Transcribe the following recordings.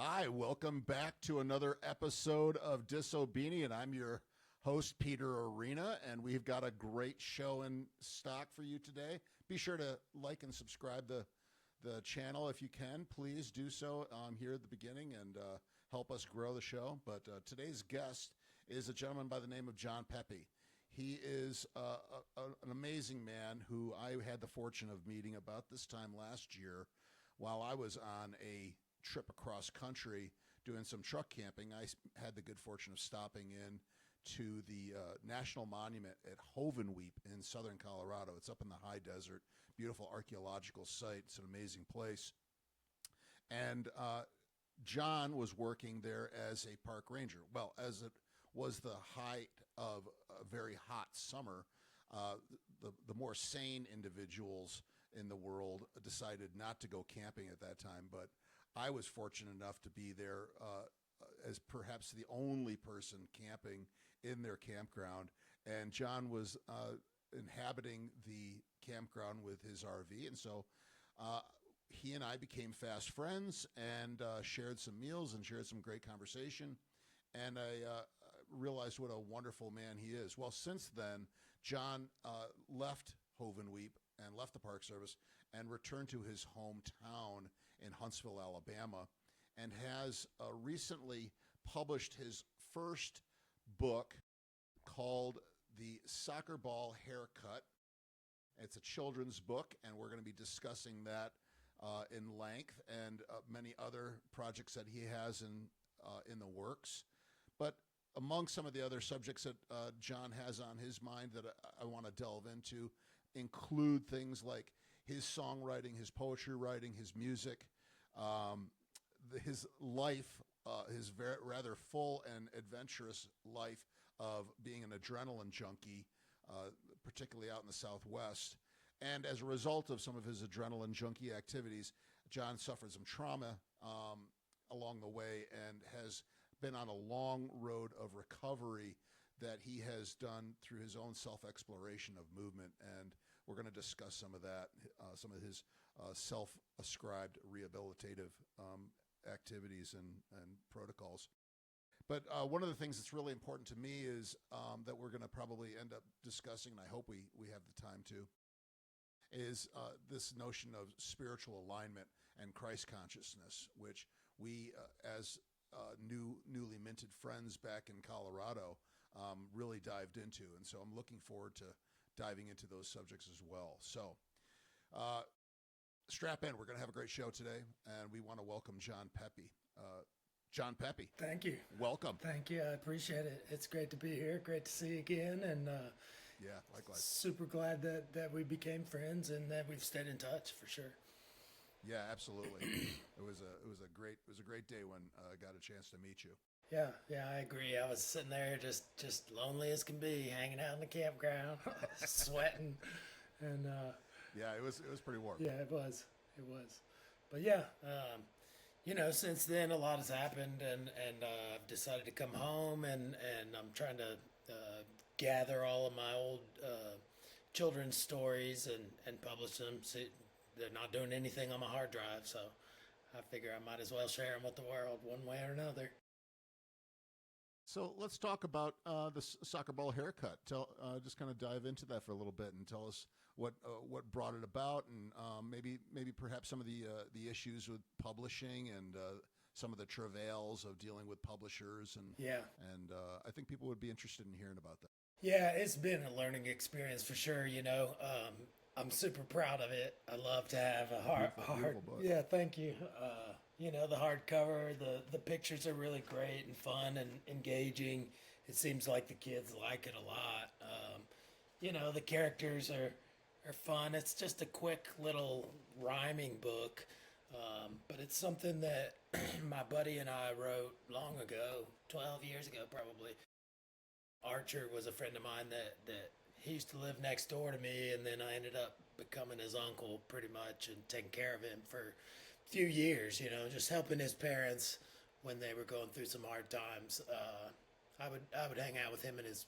Hi, welcome back to another episode of Disobedient. I'm your host, Peter Arena, and we've got a great show in stock for you today. Be sure to like and subscribe the channel if you can. Please do so here at the beginning and help us grow the show. But today's guest is a gentleman by the name of John Pepe. He is an amazing man who I had the fortune of meeting about this time last year while I was on a trip across country doing some truck camping. I had the good fortune of stopping in to the National Monument at Hovenweep in southern Colorado. It's up in the high desert, beautiful archaeological site. It's an amazing place. And John was working there as a park ranger. Well, as it was the height of a very hot summer, the more sane individuals in the world decided not to go camping at that time, but I was fortunate enough to be there as perhaps the only person camping in their campground. And John was inhabiting the campground with his RV. And so he and I became fast friends and shared some meals and shared some great conversation. And I realized what a wonderful man he is. Well, since then, John left Hovenweep and left the Park Service and returned to his hometown in Huntsville, Alabama, and has recently published his first book called The Soccer Ball Haircut. It's a children's book, and we're going to be discussing that in length and many other projects that he has in the works. But among some of the other subjects that John has on his mind that I want to delve into include things like his songwriting, his poetry writing, his music, his life, his rather full and adventurous life of being an adrenaline junkie, particularly out in the Southwest. And as a result of some of his adrenaline junkie activities, John suffered some trauma along the way and has been on a long road of recovery that he has done through his own self-exploration of movement. And we're going to discuss some of that, some of his self-ascribed rehabilitative activities and protocols. But one of the things that's really important to me is that we're going to probably end up discussing, and I hope we have the time to, is this notion of spiritual alignment and Christ consciousness, which we, as newly minted friends back in Colorado, really dived into. And so I'm looking forward to diving into those subjects as well. So strap in. We're going to have a great show today, and we want to welcome John Pepe. John Pepe. Thank you. Welcome. Thank you. I appreciate it. It's great to be here. Great to see you again. And yeah, likewise. Super glad that we became friends and that we've stayed in touch for sure. Yeah, absolutely. It was a great day when I got a chance to meet you. Yeah, I agree. I was sitting there just lonely as can be, hanging out in the campground, sweating, and yeah, it was pretty warm. Yeah, it was. But yeah, since then a lot has happened, and I've decided to come home, and I'm trying to gather all of my old children's stories and publish them. See, they're not doing anything on my hard drive, so I figure I might as well share them with the world one way or another. So let's talk about the soccer ball haircut. Just kind of dive into that for a little bit and tell us what brought it about, and maybe perhaps some of the issues with publishing and some of the travails of dealing with publishers. And I think people would be interested in hearing about that. Yeah, it's been a learning experience for sure. I'm super proud of it. I love to have a hard book. Yeah, thank you. The hardcover, the pictures are really great and fun and engaging. It seems like the kids like it a lot. The characters are fun. It's just a quick little rhyming book, but it's something that my buddy and I wrote long ago, 12 years ago probably. Archer was a friend of mine that he used to live next door to me, and then I ended up becoming his uncle pretty much and taking care of him for a few years, just helping his parents when they were going through some hard times. I would hang out with him and his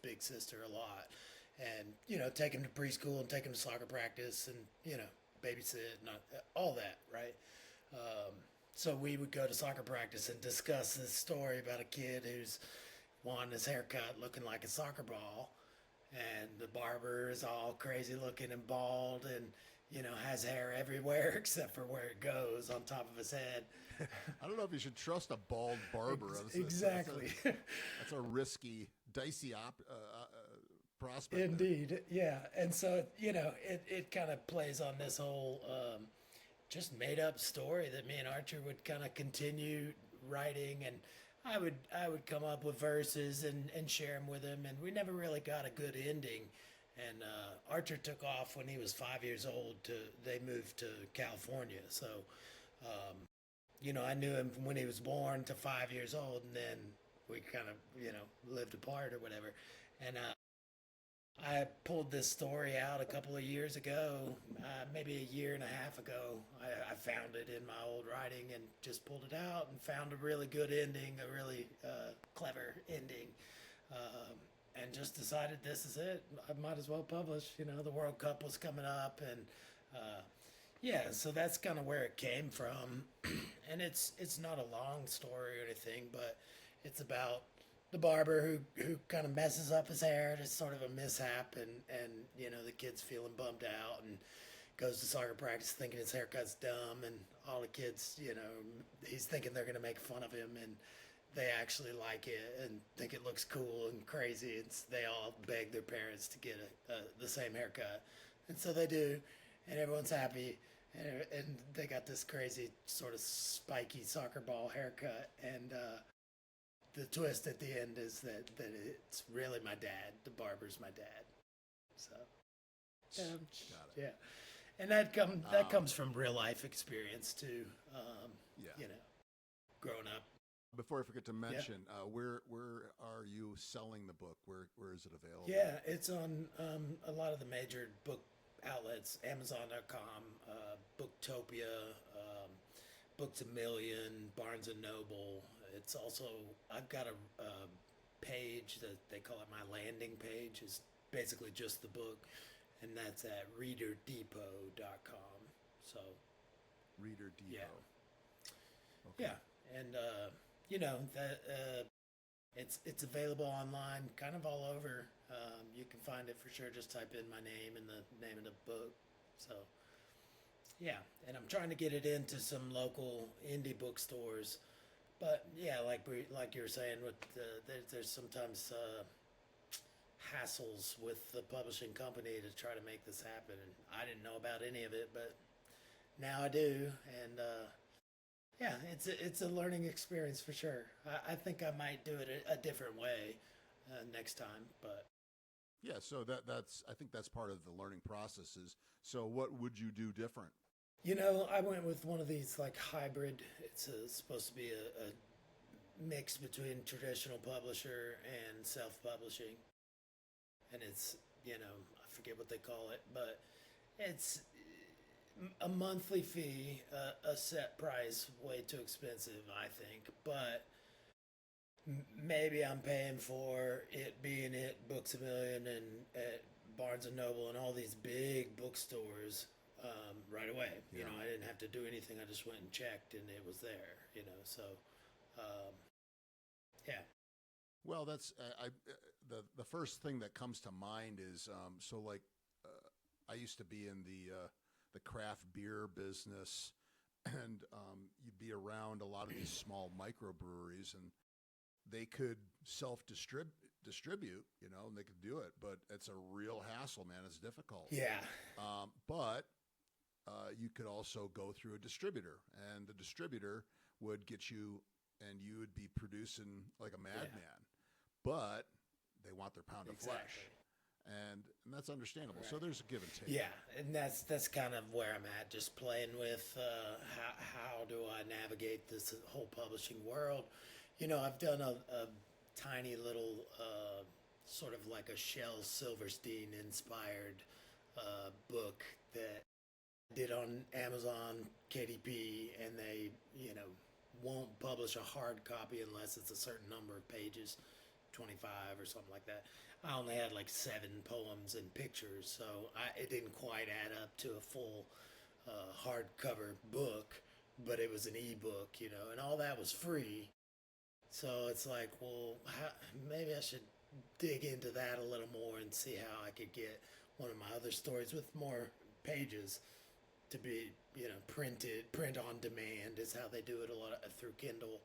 big sister a lot, and take him to preschool and take him to soccer practice and babysit and all that, right? So we would go to soccer practice and discuss this story about a kid who's wanting his haircut looking like a soccer ball, and the barber is all crazy looking and bald and has hair everywhere except for where it goes on top of his head. I don't know if you should trust a bald barber. Exactly. That's a risky, dicey prospect. Indeed, yeah. And so it kind of plays on this whole just made up story that me and Archer would kind of continue writing, and I would come up with verses and share them with him, and we never really got a good ending. And Archer took off when he was 5 years old. They moved to California, so I knew him from when he was born to 5 years old, and then we kind of lived apart or whatever. And I pulled this story out a couple of years ago, maybe a year and a half ago. I found it in my old writing and just pulled it out and found a really good ending, a really clever ending. And just decided this is it. I might as well publish. The World Cup was coming up, and so that's kind of where it came from. And it's not a long story or anything, but it's about the barber who kind of messes up his hair. It's sort of a mishap, and the kid's feeling bummed out and goes to soccer practice thinking his haircut's dumb, and all the kids, he's thinking they're going to make fun of him, and they actually like it and think it looks cool and crazy. They all beg their parents to get the same haircut. And so they do, and everyone's happy. And they got this crazy sort of spiky soccer ball haircut. And the twist at the end is that it's really my dad. The barber's my dad. So, Got it. Yeah. And that comes from real life experience too. Growing up. Before I forget to mention, where are you selling the book? Where is it available? Yeah, it's on a lot of the major book outlets, Amazon.com, Booktopia, Books A Million, Barnes and Noble. It's also, I've got a page that they call it my landing page. It's basically just the book, and that's at readerdepot.com. So, Reader Depot. Yeah. Okay. Yeah, and it's available online, kind of all over. You can find it for sure. Just type in my name and the name of the book. So, yeah, and I'm trying to get it into some local indie bookstores. But yeah, like you were saying, with there's sometimes hassles with the publishing company to try to make this happen. And I didn't know about any of it, but now I do, and yeah, it's a learning experience for sure. I think I might do it a different way next time, but yeah. So I think that's part of the learning process. So what would you do different? I went with one of these like hybrid. It's supposed to be a mix between traditional publisher and self-publishing, and it's I forget what they call it, but it's a monthly fee, a set price, way too expensive, I think. But maybe I'm paying for it being at Books A Million and at Barnes and Noble and all these big bookstores right away. Yeah. I didn't have to do anything. I just went and checked, and it was there. So yeah. Well, that's the first thing that comes to mind is I used to be in the craft beer business, and you'd be around a lot of these small microbreweries, and they could self-distribute, and they could do it, but it's a real hassle, man. It's difficult. Yeah. But you could also go through a distributor, and the distributor would get you, and you would be producing like a madman, but they want their pound of flesh. And that's understandable. Right. So there's a give and take. Yeah, and that's kind of where I'm at, just playing with how do I navigate this whole publishing world. I've done a tiny little sort of like a Shel Silverstein inspired book that I did on Amazon KDP, and they won't publish a hard copy unless it's a certain number of pages, 25 or something like that. I only had like 7 poems and pictures, so it didn't quite add up to a full hardcover book. but it was an ebook, and all that was free. So it's like, well, maybe I should dig into that a little more and see how I could get one of my other stories with more pages to be, print on demand is how they do it a lot through Kindle.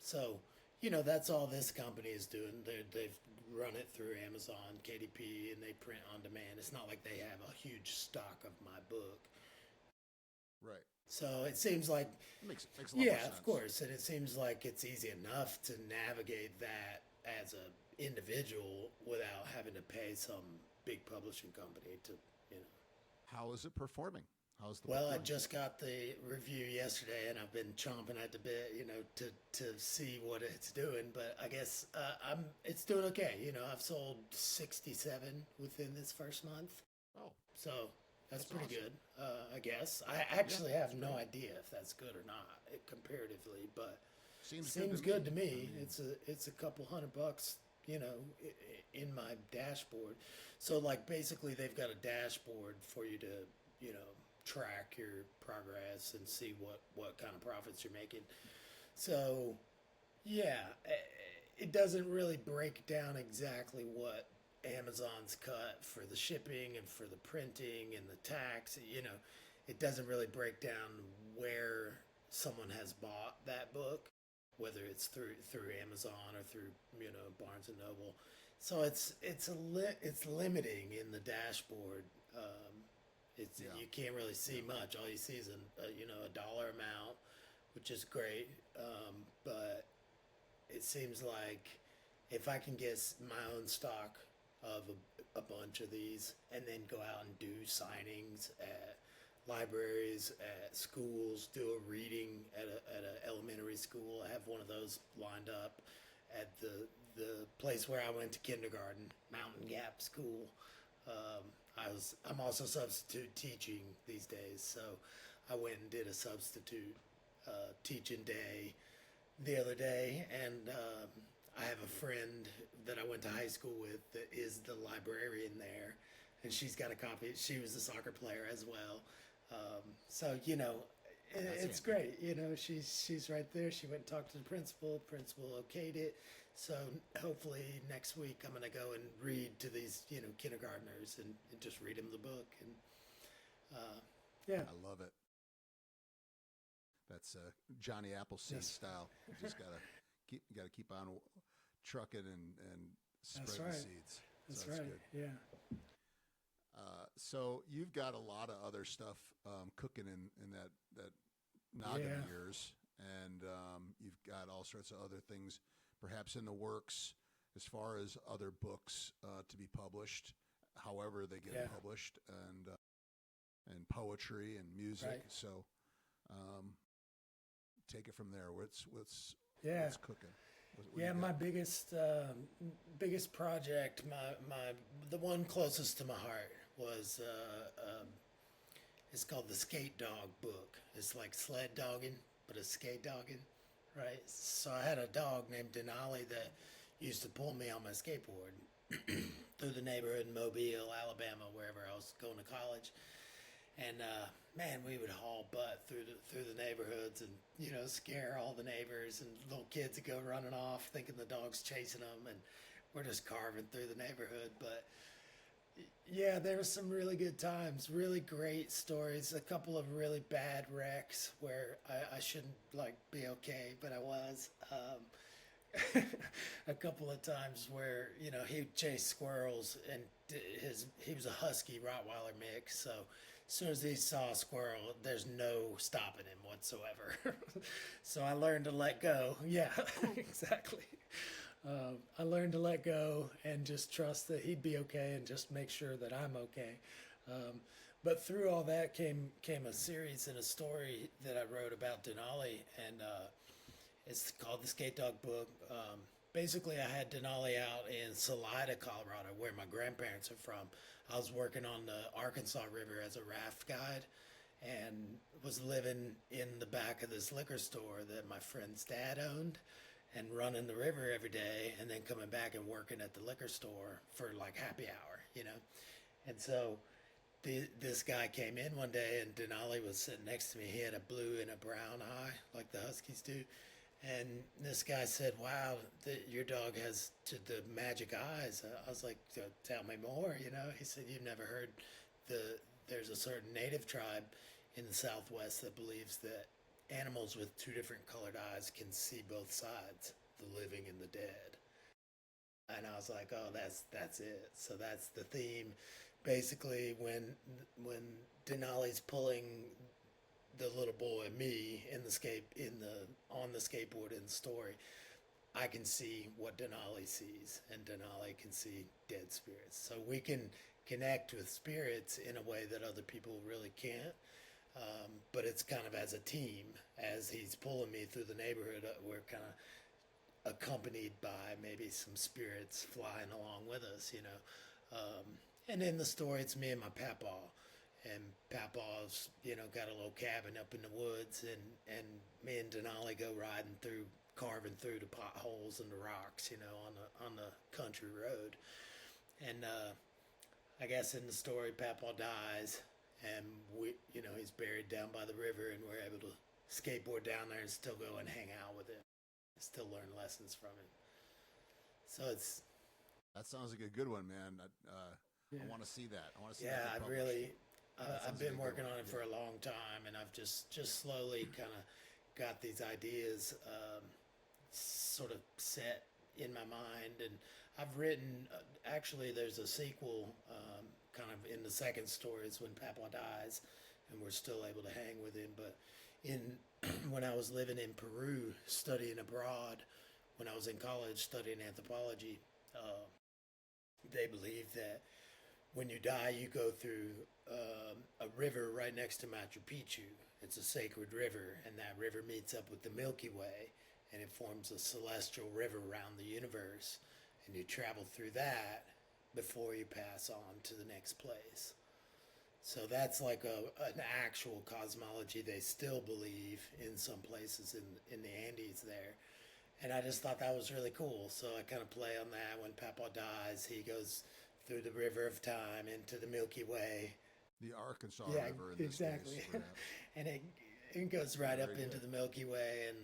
So, that's all this company is doing. They've run it through Amazon, KDP, and they print on demand. It's not like they have a huge stock of my book. Right. So it seems like makes a lot more sense. Of course, and it seems like it's easy enough to navigate that as an individual without having to pay some big publishing company to. How is it performing? How's the Well, I just got the review yesterday, and I've been chomping at the bit, to see what it's doing. But I guess it's doing okay. I've sold 67 within this first month. Oh, so that's pretty awesome. Good. I guess I actually have no idea if that's good or not comparatively, but seems good to me. It's a couple $100, in my dashboard. So like basically they've got a dashboard for you to track your progress and see what kind of profits you're making. So yeah, it doesn't really break down exactly what Amazon's cut for the shipping and for the printing and the tax. It doesn't really break down where someone has bought that book, whether it's through Amazon or through Barnes and Noble. So it's limiting in the dashboard. You can't really see much. All you see is a dollar amount, which is great. But it seems like if I can get my own stock of a bunch of these and then go out and do signings at libraries, at schools, do a reading at a elementary school. I have one of those lined up at the place where I went to kindergarten, Mountain Gap School. I'm also substitute teaching these days, so I went and did a substitute teaching day the other day, and I have a friend that I went to high school with that is the librarian there, and she's got a copy. She was a soccer player as well. So it's great. She's right there. She went and talked to the principal. Principal okayed it. So hopefully next week I'm going to go and read to these kindergartners and just read them the book. And yeah, I love it. That's Johnny Appleseed style. You just gotta keep on trucking and spreading seeds. That's right. Good. Yeah. So you've got a lot of other stuff cooking in that noggin of yours, and you've got all sorts of other things perhaps in the works as far as other books to be published, however they get published, and poetry and music. Right. So take it from there. What's cooking? My biggest project, the one closest to my heart was it's called the Skate Dog book. It's like sled dogging, but it's skate dogging, right? So I had a dog named Denali that used to pull me on my skateboard through the neighborhood in Mobile, Alabama, wherever I was going to college. And man, we would haul butt through the neighborhoods and scare all the neighbors, and little kids would go running off thinking the dog's chasing them, and we're just carving through the neighborhood. But yeah, there were some really good times, really great stories, a couple of really bad wrecks where I shouldn't be okay, but I was. A couple of times where he'd chase squirrels, and he was a husky Rottweiler mix, so as soon as he saw a squirrel, there's no stopping him whatsoever. So I learned to let go. Yeah, exactly. I learned to let go and just trust that he'd be okay and just make sure that I'm okay. But through all that came a series and a story that I wrote about Denali, and it's called the Skate Dog book. Basically, I had Denali out in Salida, Colorado, where my grandparents are from. I was working on the Arkansas River as a raft guide and was living in the back of this liquor store that my friend's dad owned, and running the river every day, and then coming back and working at the liquor store for happy hour, And so this guy came in one day, and Denali was sitting next to me. He had a blue and a brown eye, like the Huskies do. And this guy said, "Wow, your dog has the magic eyes." I was like, "Tell me more." He said, "You've never heard there's a certain native tribe in the Southwest that believes that animals with two different colored eyes can see both sides, the living and the dead." And I was like, "Oh, that's it." So that's the theme. Basically, when Denali's pulling the little boy, me, on the skateboard in the story, I can see what Denali sees, and Denali can see dead spirits. So we can connect with spirits in a way that other people really can't. But it's kind of as a team. As he's pulling me through the neighborhood, we're kind of accompanied by maybe some spirits flying along with us, and in the story, it's me and my papaw. And Papa's, got a little cabin up in the woods, and me and Denali go carving through the potholes and the rocks, on the country road. And I guess in the story, Papa dies, and he's buried down by the river, and we're able to skateboard down there and still go and hang out with him, still learn lessons from him. So that sounds like a good one, man. I want to see that. I want to see that. Yeah, I've been working on it for a long time, and I've just slowly kind of got these ideas sort of set in my mind. And I've written, actually, there's a sequel kind of in the second story is when Papa dies, and we're still able to hang with him. But when I was living in Peru, studying abroad, when I was in college studying anthropology, they believe that when you die, you go through a river right next to Machu Picchu. It's a sacred river, and that river meets up with the Milky Way, and it forms a celestial river around the universe. And you travel through that before you pass on to the next place. So that's like an actual cosmology they still believe in some places in the Andes there. And I just thought that was really cool. So I kind of play on that. When Papa dies, he goes through the river of time into the Milky Way. The Arkansas River in this exactly. case. And it goes right up into the Milky Way, and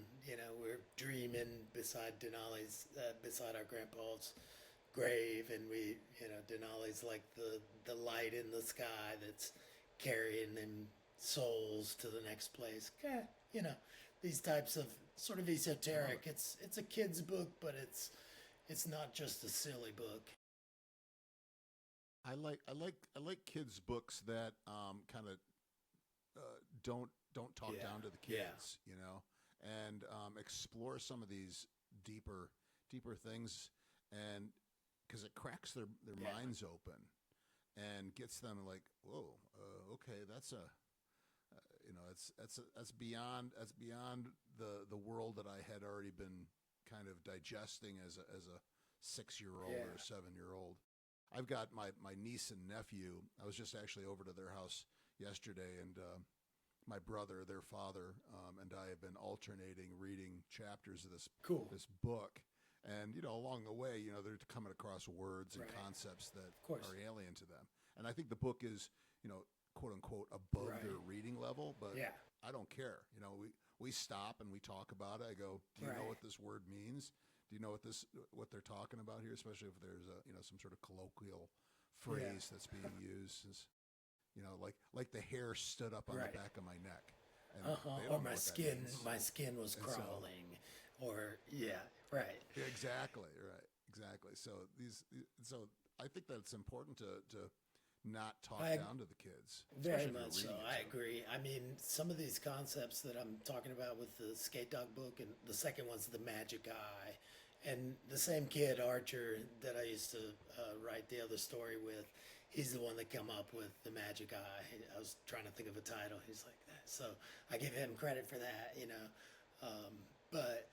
we're dreaming beside Denali's, beside our grandpa's grave, and Denali's like the light in the sky that's carrying them souls to the next place. These types of sort of esoteric. It's a kid's book, but it's not just a silly book. I like kids' books that kind of don't talk down to the kids, and explore some of these deeper things, and because it cracks their minds open and gets them like, whoa, okay, that's that's beyond the world that I had already been kind of digesting as a 6-year-old or a 7-year-old. I've got my niece and nephew. I was just actually over to their house yesterday, and my brother, their father, and I have been alternating reading chapters of this book. And along the way, they're coming across words and concepts that are alien to them. And I think the book is, quote unquote, above their reading level, but I don't care. We stop and we talk about it. I go, do you know what this word means? Do you know what they're talking about here? Especially if there's some sort of colloquial phrase that's being used. Like the hair stood up on the back of my neck. And or my skin was crawling. Exactly. So I think that it's important to not talk down to the kids. Very much so. I agree. I mean, some of these concepts that I'm talking about with the Skate Dog book, and the second one's the magic eye. And the same kid, Archer, that I used to write the other story with, he's the one that come up with the magic eye. I was trying to think of a title. He's like that. So I give him credit for that, But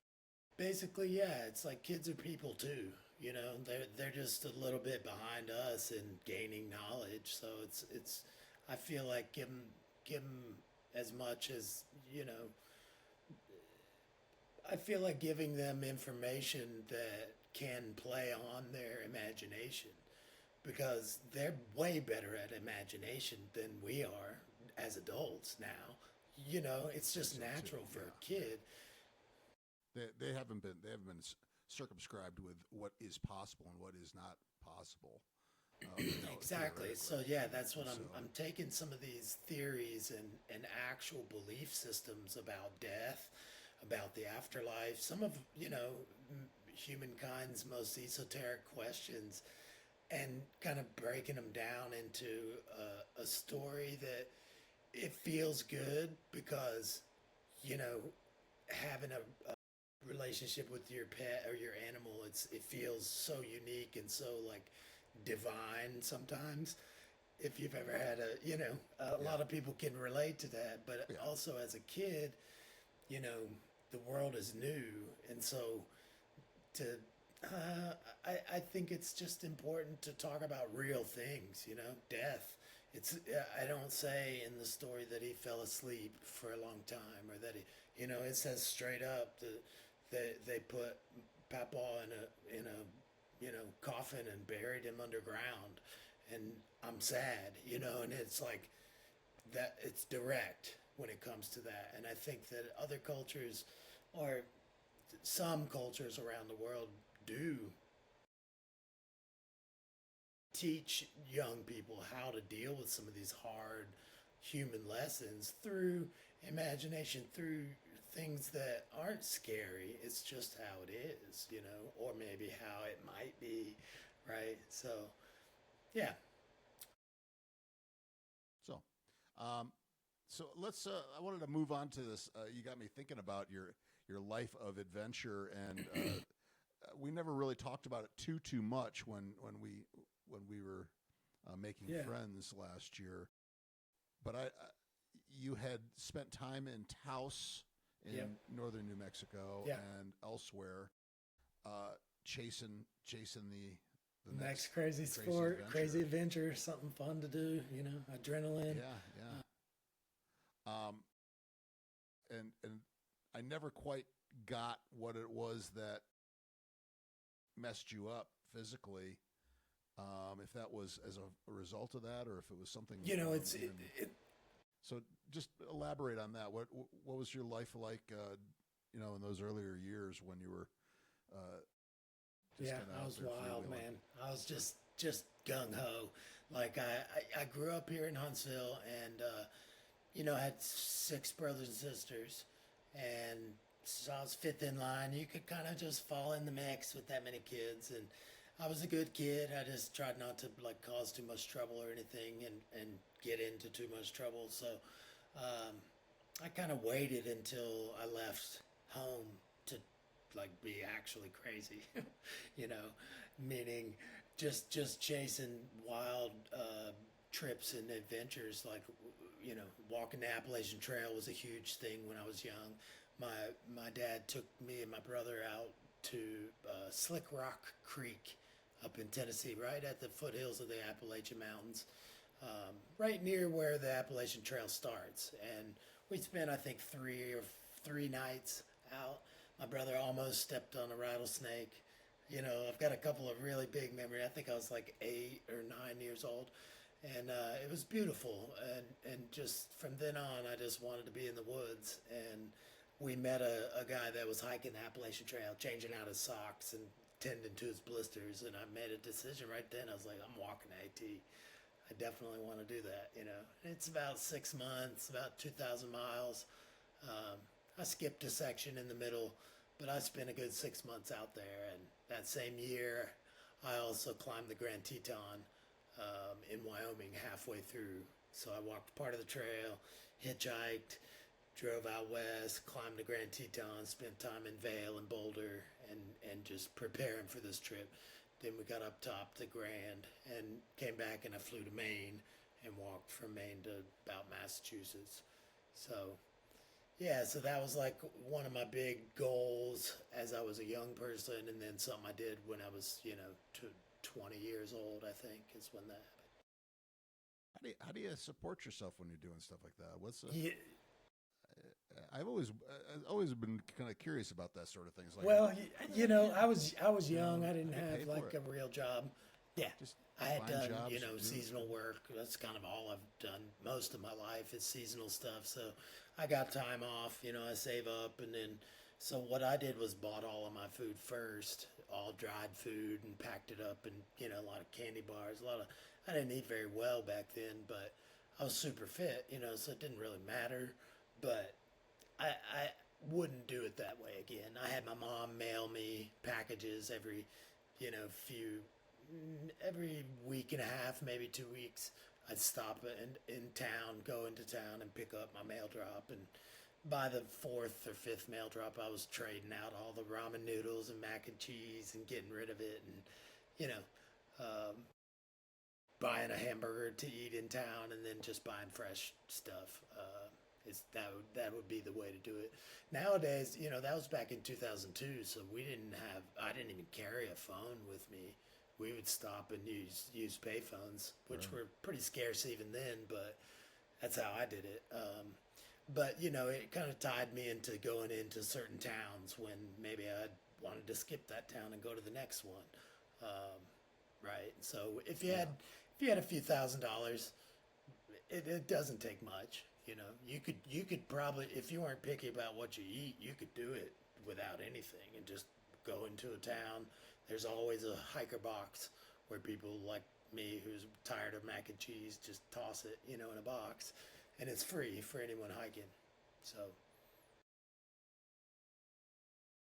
basically, it's like kids are people too. They're just a little bit behind us in gaining knowledge. So it's I feel like give them as much as I feel like giving them information that can play on their imagination, because they're way better at imagination than we are as adults now. It's just natural for a kid. They haven't been circumscribed with what is possible and what is not possible. Exactly. So yeah, that's what I'm taking some of these theories and actual belief systems about death, about the afterlife, some of humankind's most esoteric questions, and kind of breaking them down into a story that it feels good because having a relationship with your pet or your animal, it feels so unique and so like divine sometimes. If you've ever had a lot of people can relate to that, but also as a kid, the world is new, and so to I think it's just important to talk about real things, death. I don't say in the story that he fell asleep for a long time, or that it says straight up that they put Papa in a coffin and buried him underground, and I'm sad, and it's like that. It's direct when it comes to that, and I think that other cultures, or some cultures around the world, do teach young people how to deal with some of these hard human lessons through imagination, through things that aren't scary. It's just how it is, or maybe how it might be, right? So, yeah. So let's. I wanted to move on to this. You got me thinking about your life of adventure, and we never really talked about it too much when we were making friends last year. But you had spent time in Taos in northern New Mexico and elsewhere, chasing the next crazy sport, adventure. crazy adventure, something fun to do, adrenaline. Yeah. And I never quite got what it was that messed you up physically. If that was as a result of that, or if it was something. So just elaborate on that. What was your life like? In those earlier years when you were. I was wild, man. I was just gung ho. Like I grew up here in Huntsville, and I had 6 brothers and sisters, and so I was 5th in line. You could kind of just fall in the mix with that many kids, and I was a good kid. I just tried not to like cause too much trouble or anything, and get into too much trouble. So I kind of waited until I left home to like be actually crazy, meaning just chasing wild trips and adventures. Like walking the Appalachian Trail was a huge thing when I was young. My dad took me and my brother out to Slick Rock Creek up in Tennessee, right at the foothills of the Appalachian Mountains, right near where the Appalachian Trail starts. And we spent, I think, 3 nights out. My brother almost stepped on a rattlesnake. I've got a couple of really big memories. I think I was like 8 or 9 years old. And it was beautiful. And just from then on, I just wanted to be in the woods. And we met a guy that was hiking the Appalachian Trail, changing out his socks and tending to his blisters. And I made a decision right then. I was like, I'm walking AT. I definitely want to do that, It's about 6 months, about 2,000 miles. I skipped a section in the middle, but I spent a good 6 months out there. And that same year, I also climbed the Grand Teton in Wyoming halfway through. So I walked part of the trail, hitchhiked, drove out west, climbed the Grand Teton, spent time in Vail and Boulder, and just preparing for this trip. Then we got up top the Grand and came back, and I flew to Maine and walked from Maine to about Massachusetts. So so that was like one of my big goals as I was a young person, and then something I did when I was 20 years old, I think, is when that happened. How do you support yourself when you're doing stuff like that? I've always been kind of curious about that sort of things. Like, I was young. I didn't have like a real job. Yeah. Just I had find done, jobs, seasonal work. That's kind of all I've done most of my life is seasonal stuff. So I got time off, I save up and then so what I did was bought all of my food first, all dried food and packed it up and, a lot of candy bars, I didn't eat very well back then, but I was super fit, so it didn't really matter. But I wouldn't do it that way again. I had my mom mail me packages every week and a half, maybe 2 weeks. I'd stop in town, go into town and pick up my mail drop. And by the fourth or fifth mail drop, I was trading out all the ramen noodles and mac and cheese and getting rid of it and, um, buying a hamburger to eat in town and then just buying fresh stuff. That would be the way to do it. Nowadays, that was back in 2002, so I didn't even carry a phone with me. We would stop and use payphones, which were pretty scarce even then, but that's how I did it. But it kind of tied me into going into certain towns when maybe I wanted to skip that town and go to the next one. Right. So if you had a few $1,000s, it doesn't take much. You could probably, if you weren't picky about what you eat, you could do it without anything and just go into a town. There's always a hiker box where people like me who's tired of mac and cheese just toss it, in a box, and it's free for anyone hiking. So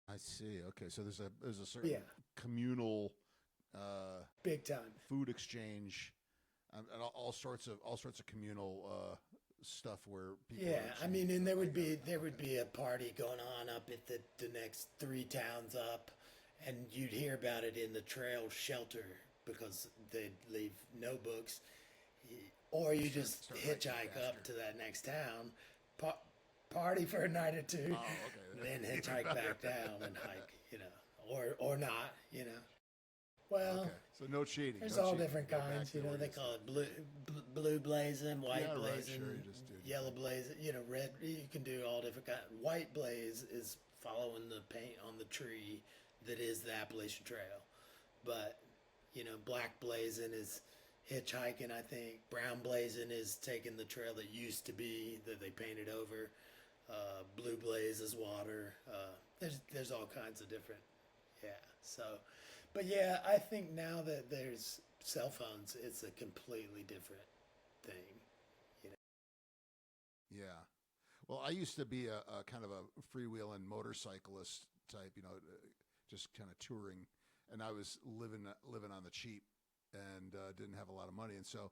I see. Okay, so there's a certain communal big time food exchange and all sorts of communal stuff where people I mean, and there would be a party going on up at the next 3 towns up, and you'd hear about it in the trail shelter because they'd leave notebooks, or you just hitchhike up to that next town, party for a night or two, then hitchhike back down and hike, or not, Well, okay. So no cheating. There's no all cheating. different kinds, they call it blue blazing, white blazing, yellow blazing, red. You can do all different kinds. White blaze is following the paint on the tree that is the Appalachian Trail. But, black blazing is hitchhiking, I think. Brown blazing is taking the trail that used to be that they painted over. Blue blaze is water. There's all kinds of different, so... But I think now that there's cell phones, it's a completely different thing, Yeah. Well, I used to be a kind of a freewheeling motorcyclist type, just kind of touring, and I was living on the cheap and didn't have a lot of money, and so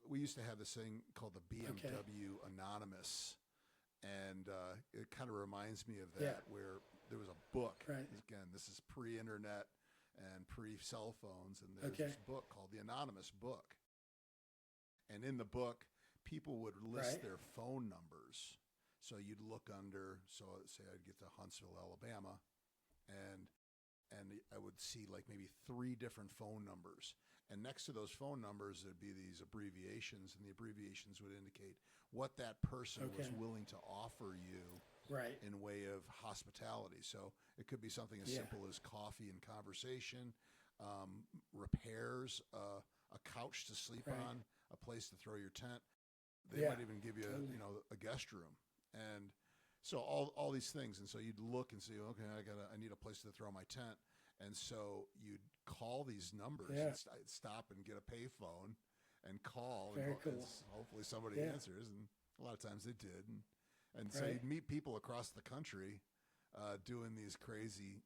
we used to have this thing called the BMW Anonymous, and it kind of reminds me of that, where there was a book. Right. Again, this is pre-internet and pre-cell phones, and there's this book called the Anonymous Book. And in the book, people would list their phone numbers. So you'd look under, so say I'd get to Huntsville, Alabama, and I would see like maybe 3 different phone numbers. And next to those phone numbers, there'd be these abbreviations, and the abbreviations would indicate what that person was willing to offer you in way of hospitality. So it could be something as simple as coffee and conversation, repairs, a couch to sleep on, a place to throw your tent. They might even give you a guest room. And so all these things. And so you'd look and see, okay, I need a place to throw my tent. And so you'd call these numbers and stop and get a payphone and call. Very cool. And hopefully somebody answers. And a lot of times they did. And so you'd meet people across the country doing this crazy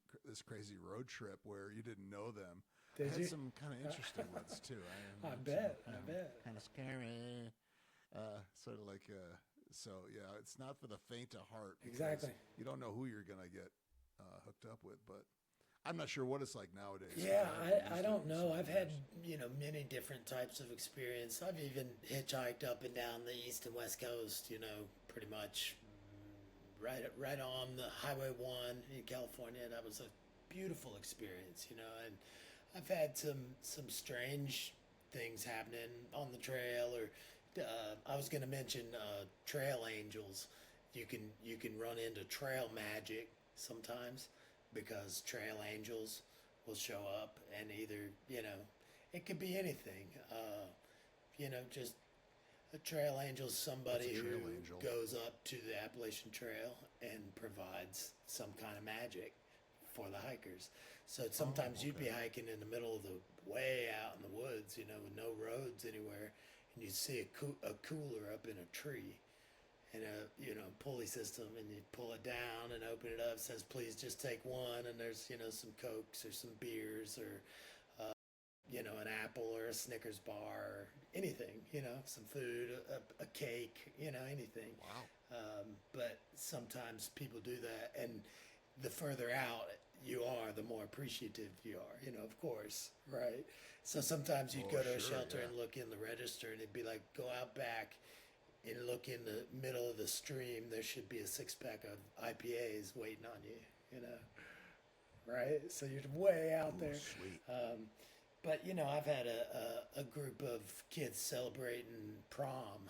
road trip where you didn't know them. I had some kind of interesting ones too. I bet. Kind of scary. Sort of like, it's not for the faint of heart. Exactly. You don't know who you're going to get hooked up with, but I'm not sure what it's like nowadays. Yeah, I don't know. I've had, many different types of experience. I've even hitchhiked up and down the East and West Coast, pretty much right on the Highway 1 in California. That was a beautiful experience, and I've had some strange things happening on the trail, or I was going to mention trail angels. You can run into trail magic sometimes because trail angels will show up and either It could be anything. Just a trail angel is somebody who goes up to the Appalachian Trail and provides some kind of magic for the hikers. So sometimes you'd be hiking in the middle of the way out in the woods, with no roads anywhere, and you'd see a cooler up in a tree and a pulley system, and you pull it down and open it up. It says, please just take one, and there's some Cokes or some beers or an apple or a Snickers bar, or anything, some food, a cake, anything. Wow. But sometimes people do that, and the further out you are, the more appreciative you are, of course, right? So sometimes you'd go to a shelter and look in the register, and it'd be like, go out back and look in the middle of the stream. There should be a 6-pack of IPAs waiting on you, right? So you're way out there. Sweet. But I've had a group of kids celebrating prom,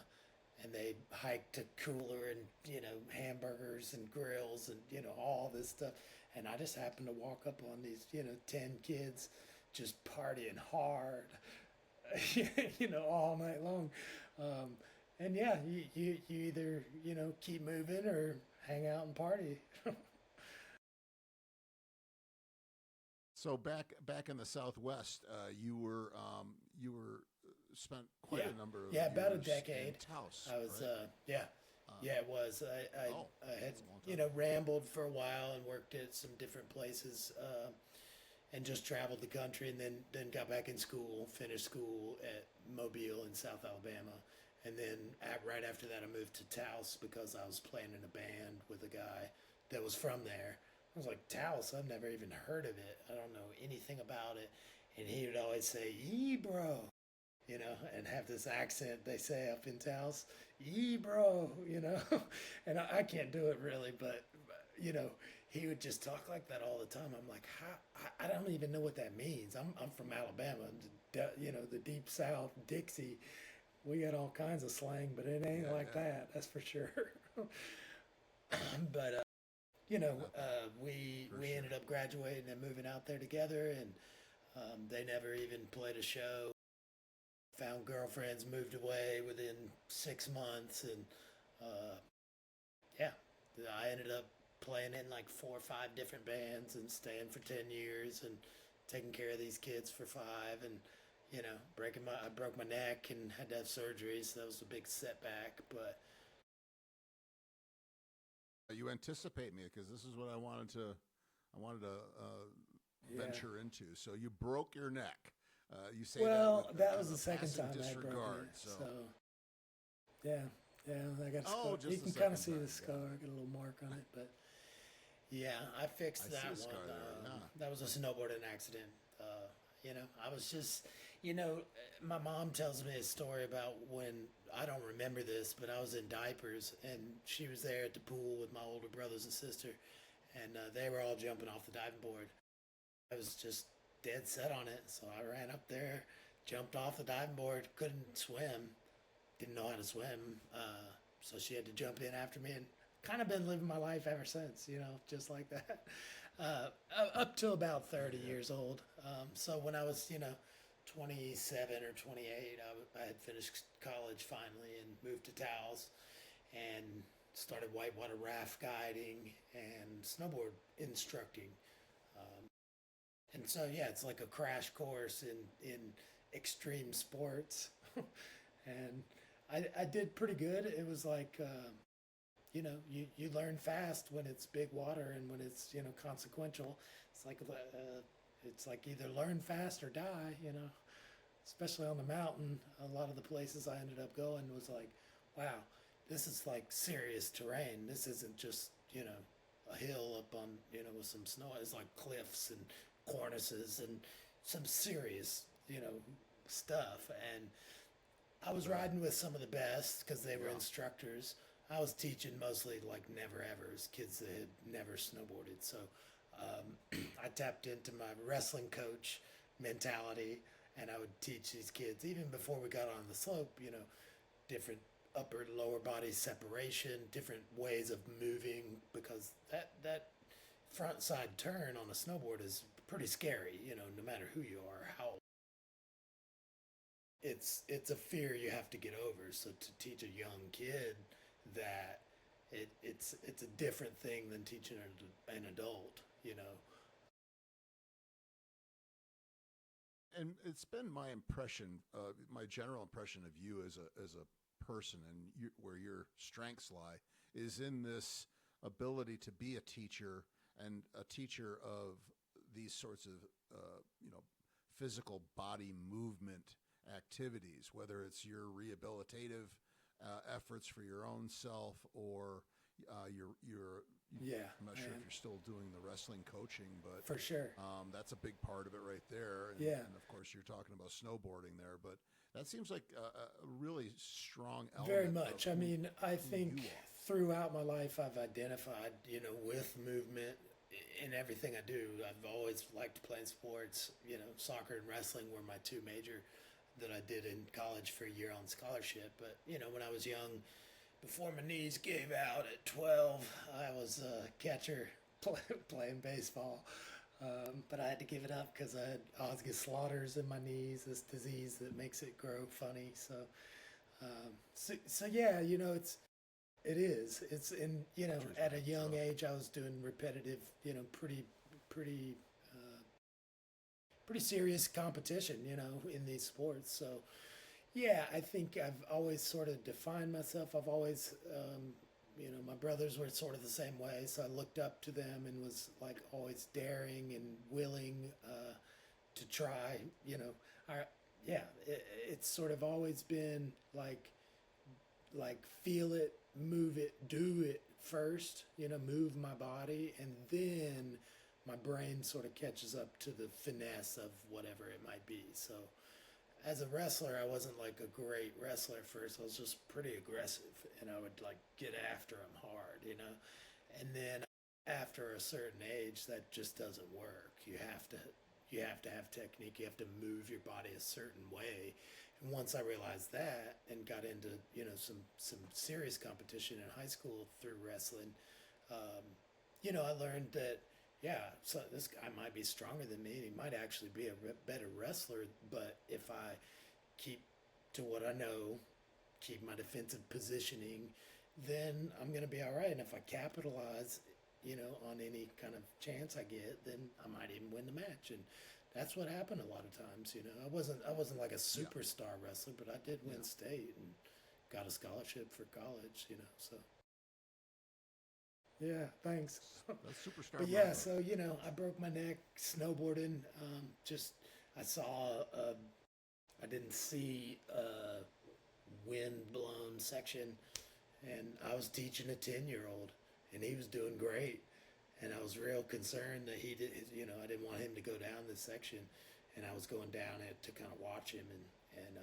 and they hiked to cooler and hamburgers and grills and all this stuff, and I just happened to walk up on these 10 kids just partying hard, all night long, and yeah, you either keep moving or hang out and party. So back in the Southwest, you were spent quite a number of years about a decade. in Taos. I was right? it was. I had rambled for a while and worked at some different places, and just traveled the country, and then got back in school, finished school at Mobile in South Alabama, and then right after that I moved to Taos because I was playing in a band with a guy that was from there. I was like, Taos, I've never even heard of it. I don't know anything about it. And he would always say, bro, and have this accent they say up in Taos, bro, and I can't do it really, but he would just talk like that all the time. I'm like, I don't even know what that means. I'm from Alabama, the deep South, Dixie. We got all kinds of slang, but it ain't that. That's for sure. But we ended up graduating and moving out there together, and they never even played a show. Found girlfriends, moved away within 6 months, and I ended up playing in like 4 or 5 different bands and staying for 10 years and taking care of these kids for 5, and I broke my neck and had to have surgery, so that was a big setback. But you anticipate me, because this is what I wanted to venture into. So you broke your neck. You say that was the second time I broke it. So yeah, I got a scar. You can kind of see the scar. I got a little mark on it, but yeah, I fixed that one. That was a snowboarding accident. I was just, my mom tells me a story about when, I don't remember this, but I was in diapers, and she was there at the pool with my older brothers and sister, and they were all jumping off the diving board. I was just dead set on it, so I ran up there, jumped off the diving board, couldn't swim, didn't know how to swim, so she had to jump in after me, and kind of been living my life ever since, just like that. Up to about 30 years old. So when I was, 27 or 28, I had finished college finally and moved to Taos and started whitewater raft guiding and snowboard instructing. And so, it's like a crash course in extreme sports. And I did pretty good. It was like, you learn fast when it's big water and when it's, consequential. It's like either learn fast or die, especially on the mountain. A lot of the places I ended up going was like, wow, this is like serious terrain. This isn't just, a hill up on, with some snow. It's like cliffs and cornices and some serious, stuff. And I was riding with some of the best because they were instructors. I was teaching mostly like never evers, kids that had never snowboarded. So I tapped into my wrestling coach mentality, and I would teach these kids, even before we got on the slope, different upper lower body separation, different ways of moving, because that front side turn on a snowboard is pretty scary, no matter who you are, how it's a fear you have to get over. So to teach a young kid that it's a different thing than teaching an adult, you know. And it's been my impression, my general impression of you as a person, and where your strengths lie, is in this ability to be a teacher, and a teacher of these sorts of you know, physical body movement activities, whether it's your rehabilitative efforts for your own self, or your Yeah, I'm not sure if you're still doing the wrestling coaching, but for sure. that's a big part of it right there. And, Yeah. and of course, you're talking about snowboarding there, but that seems like a really strong element. Very much. I mean, I think you are. throughout my life, I've identified, you know, with movement in everything I do. I've always liked playing sports. You know, soccer and wrestling were my two major that I did in college for a year on scholarship. But, you know, when I was young, before my knees gave out at 12, I was a catcher playing baseball. But I had to give it up because I had Osgood-Schlatters in my knees, this disease that makes it grow funny. So yeah, you know, it is. It's in, you know, at a young age, I was doing repetitive, you know, pretty, pretty serious competition, you know, in these sports. So yeah, I think I've always sort of defined myself. I've always, you know, my brothers were sort of the same way, so I looked up to them and was like always daring and willing to try. You know, yeah, it's sort of always been like feel it, move it, do it first. You know, move my body, and then my brain sort of catches up to the finesse of whatever it might be. So as a wrestler, I wasn't like a great wrestler at first. I was just pretty aggressive, and I would like get after them hard, you know. And then after a certain age, that just doesn't work. You have to have technique. You have to move your body a certain way. And once I realized that and got into, you know, some serious competition in high school through wrestling, you know, I learned that, yeah, so this guy might be stronger than me, and he might actually be a better wrestler. But if I keep to what I know, keep my defensive positioning, then I'm going to be all right. And if I capitalize, you know, on any kind of chance I get, then I might even win the match. And that's what happened a lot of times. You know, I wasn't like a superstar wrestler, but I did win state and got a scholarship for college. You know, so. Yeah, thanks. That's superstar. But yeah, so you know, I broke my neck snowboarding. Just I saw, I didn't see a wind blown section, and I was teaching a 10-year-old, and he was doing great, and I was real concerned that he did. You know, I didn't want him to go down this section, and I was going down it to kind of watch him, and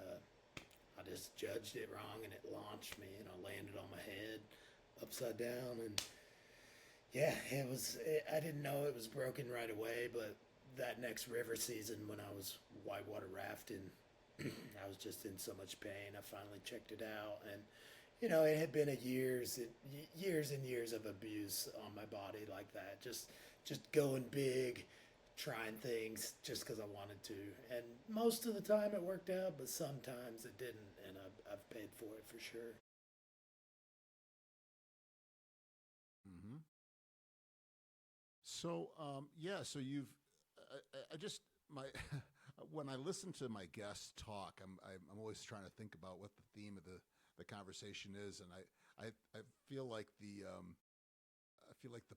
I just judged it wrong, and it launched me, and I landed on my head upside down, and yeah, it was. I didn't know it was broken right away, but that next river season when I was whitewater rafting, I was just in so much pain. I finally checked it out, and you know, it had been years and years of abuse on my body like that. Just going big, trying things just because I wanted to, and most of the time it worked out, but sometimes it didn't, and I've paid for it for sure. Mm-hmm. So yeah, so you've I just my when I listen to my guests talk, I'm always trying to think about what the theme of the conversation is, and I feel like the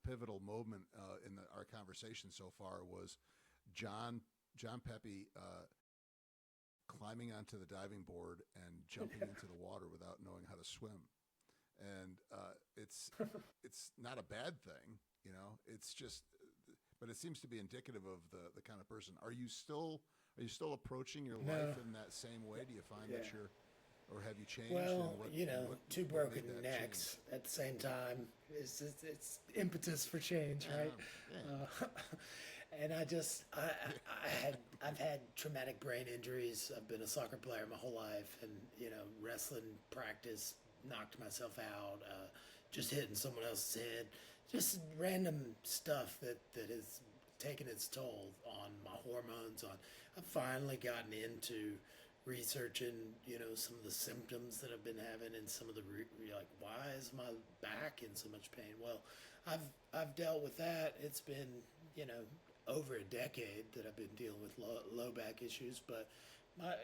pivotal moment in our conversation so far was John Pepe climbing onto the diving board and jumping into the water without knowing how to swim, and it's not a bad thing, you know. It's just, but it seems to be indicative of the kind of person. Are you still approaching your life in that same way? Do you find that you're, or have you changed? Well, you know, two broken necks at the same time. It's impetus for change, right? Yeah. And I've had traumatic brain injuries. I've been a soccer player my whole life, and you know, wrestling practice knocked myself out. Just hitting someone else's head, just random stuff that has taken its toll on my hormones. I've finally gotten into researching, some of the symptoms that I've been having and some of the like, why is my back in so much pain? Well, I've dealt with that. It's been, over a decade that I've been dealing with low back issues, but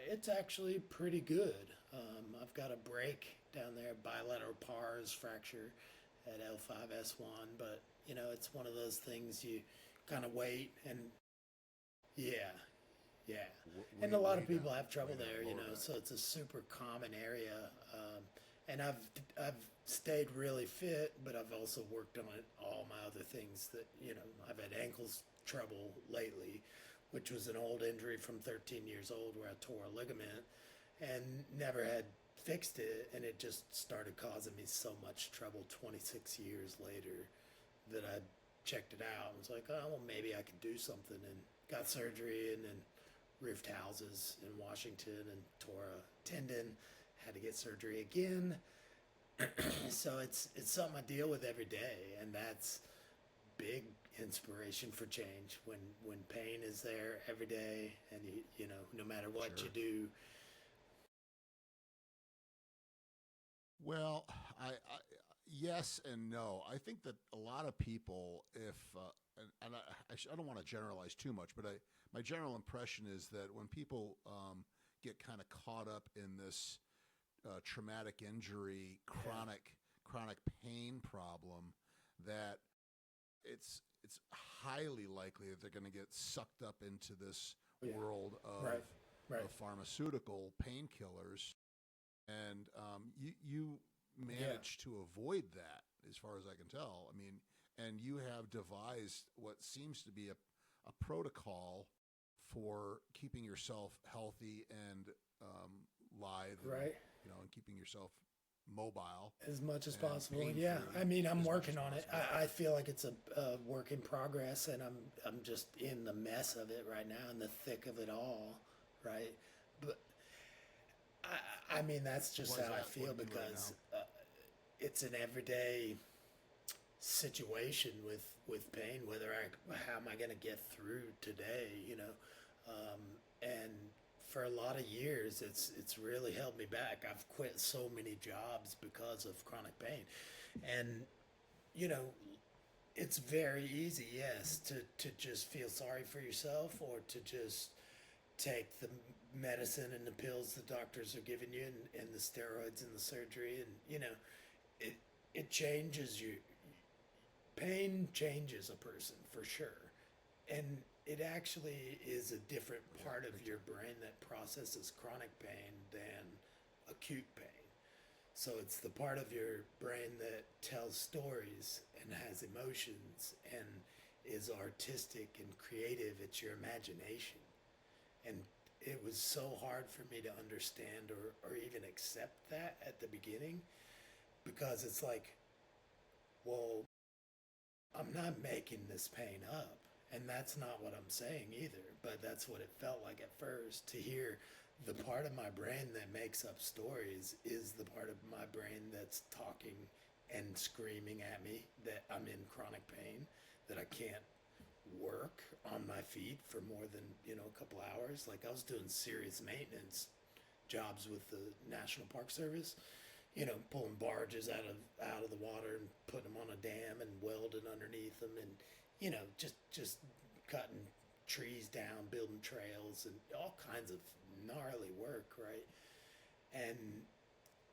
it's actually pretty good. I've got a break down there, bilateral pars fracture at L5S1, but it's one of those things you kind of wait and yeah, yeah. And a lot of people have trouble there, so it's a super common area. And I've stayed really fit, but I've also worked on all my other things that, I've had ankles trouble lately, which was an old injury from 13 years old where I tore a ligament and never had fixed it. And it just started causing me so much trouble 26 years later that I checked it out and was like, oh, well, maybe I could do something, and got surgery and then roofed houses in Washington and tore a tendon, had to get surgery again. So it's something I deal with every day, and that's big inspiration for change when pain is there every day, and no matter what you do. Well, I yes and no. I think that a lot of people, if and I don't want to generalize too much, but my general impression is that when people get kind of caught up in this traumatic injury, chronic pain problem, that it's highly likely that they're going to get sucked up into this world of, of pharmaceutical painkillers, and you managed to avoid that, as far as I can tell. I mean, and you have devised what seems to be a protocol for keeping yourself healthy and lithe, and keeping yourself mobile as much as possible. Yeah, I mean, I'm working on it. I feel like it's a work in progress, and I'm just in the mess of it right now, in the thick of it all, right? But I mean, that's just how I feel, because it's an everyday situation with pain. How am I going to get through today? And for a lot of years, it's really held me back. I've quit so many jobs because of chronic pain, and it's very easy, yes, to just feel sorry for yourself, or to just take the medicine and the pills the doctors are giving you, and the steroids and the surgery, and it changes you. Pain changes a person for sure, and it actually is a different part of your brain that processes chronic pain than acute pain. So it's the part of your brain that tells stories and has emotions and is artistic and creative. It's your imagination. And it was so hard for me to understand or even accept that at the beginning, because it's like, well, I'm not making this pain up. And that's not what I'm saying either, but that's what it felt like at first, to hear the part of my brain that makes up stories is the part of my brain that's talking and screaming at me that I'm in chronic pain, that I can't work on my feet for more than, a couple hours. Like, I was doing serious maintenance jobs with the National Park Service, pulling barges out of the water and putting them on a dam and welding underneath them, and just cutting trees down, building trails, and all kinds of gnarly work, right? And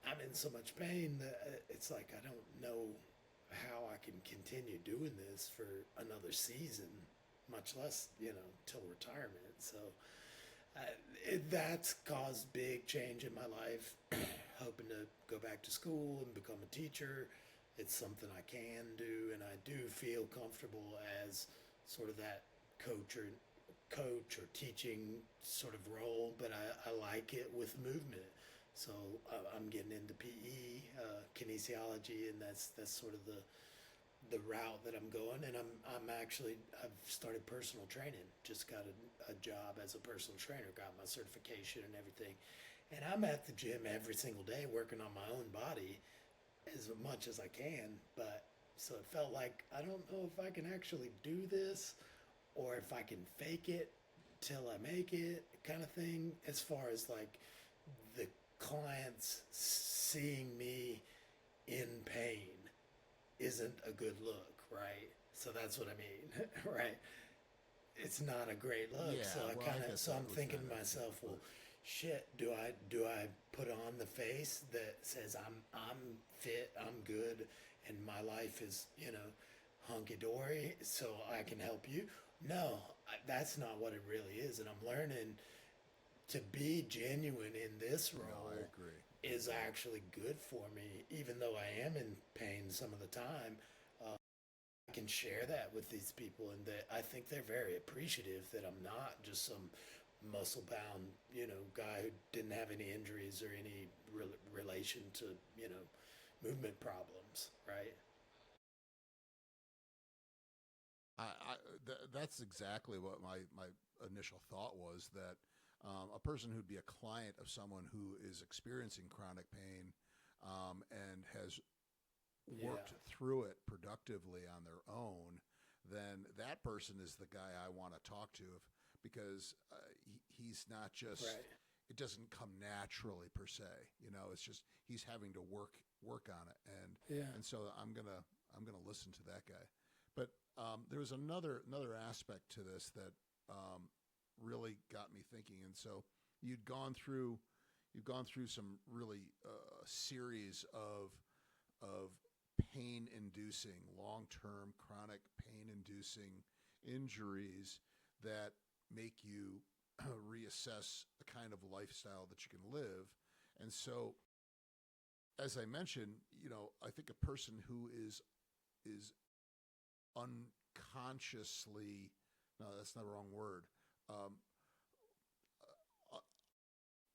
I'm in so much pain that it's like, I don't know how I can continue doing this for another season, much less, till retirement. So that's caused big change in my life. Hoping to go back to school and become a teacher. It's something I can do, and I do feel comfortable as sort of that coach or teaching sort of role, but I like it with movement. So I'm getting into PE, kinesiology, and that's sort of the route that I'm going. And I've started personal training. Just got a job as a personal trainer, got my certification and everything. And I'm at the gym every single day working on my own body as much as I can. But so it felt like, I don't know if I can actually do this, or if I can fake it till I make it, kind of thing, as far as like the clients seeing me in pain isn't a good look, right? So that's what I mean, right? It's not a great look. Yeah, So I'm thinking to myself, well, shit, do I put on the face that says I'm fit, I'm good, and my life is, hunky dory, so I can help you? No, that's not what it really is, and I'm learning to be genuine in this role. No, I agree. Is actually good for me, even though I am in pain some of the time. I can share that with these people, and that I think they're very appreciative that I'm not just some muscle bound, guy who didn't have any injuries or any relation to, movement problems, right? That's exactly what my initial thought was, that a person who'd be a client of someone who is experiencing chronic pain and has worked through it productively on their own, then that person is the guy I want to talk to, because he's not just Right. it doesn't come naturally per se. It's just he's having to work on it, and so I'm gonna listen to that guy. But there was another aspect to this that really got me thinking, and so you've gone through some really series of pain-inducing, long-term, chronic pain-inducing injuries that make you reassess the kind of lifestyle that you can live. And so, as I mentioned, I think a person who is unconsciously, no, that's not the wrong word, um,